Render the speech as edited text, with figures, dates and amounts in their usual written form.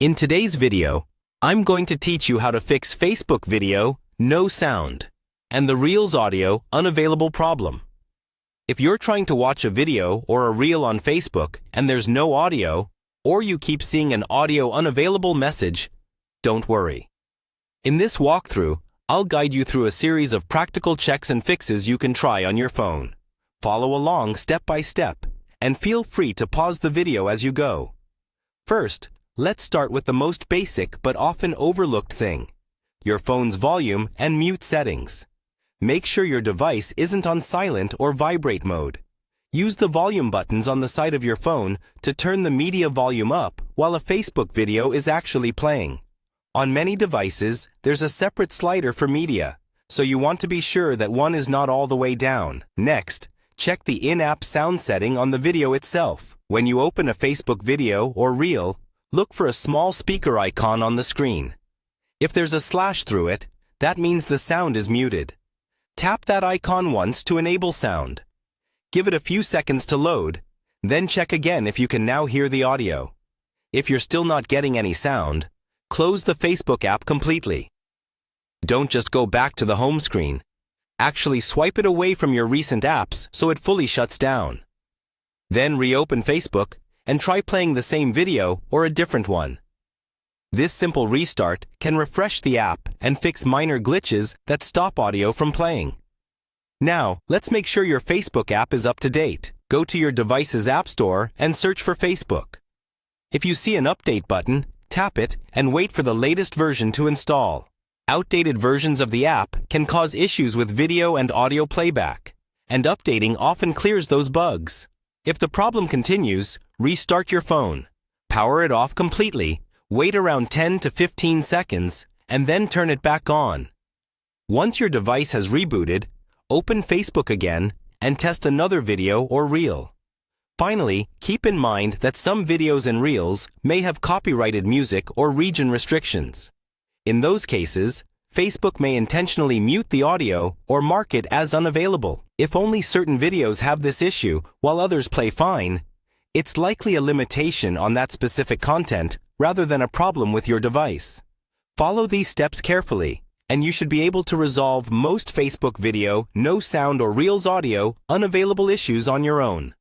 In today's video, I'm going to teach you how to fix Facebook video, no sound, and the Reels audio unavailable problem. If you're trying to watch a video or a reel on Facebook and there's no audio, or you keep seeing an audio unavailable message, don't worry. In this walkthrough, I'll guide you through a series of practical checks and fixes you can try on your phone. Follow along step by step, and feel free to pause the video as you go. First, let's start with the most basic but often overlooked thing: your phone's volume and mute settings. Make sure your device isn't on silent or vibrate mode. Use the volume buttons on the side of your phone to turn the media volume up while a Facebook video is actually playing. On many devices, there's a separate slider for media, so you want to be sure that one is not all the way down. Next, check the in-app sound setting on the video itself. When you open a Facebook video or reel, look for a small speaker icon on the screen. If there's a slash through it, that means the sound is muted. Tap that icon once to enable sound. Give it a few seconds to load, then check again if you can now hear the audio. If you're still not getting any sound, close the Facebook app completely. Don't just go back to the home screen. Actually swipe it away from your recent apps so it fully shuts down. Then reopen Facebook and try playing the same video or a different one. This simple restart can refresh the app and fix minor glitches that stop audio from playing. Now, let's make sure your Facebook app is up to date. Go to your device's app store and search for Facebook. If you see an update button, tap it and wait for the latest version to install. Outdated versions of the app can cause issues with video and audio playback, and updating often clears those bugs. If the problem continues, restart your phone. Power it off completely, wait around 10 to 15 seconds, and then turn it back on. Once your device has rebooted, open Facebook again and test another video or reel. Finally, keep in mind that some videos and reels may have copyrighted music or region restrictions. In those cases, Facebook may intentionally mute the audio or mark it as unavailable. If only certain videos have this issue while others play fine, it's likely a limitation on that specific content rather than a problem with your device. Follow these steps carefully, and you should be able to resolve most Facebook video, no sound or reels audio unavailable issues on your own.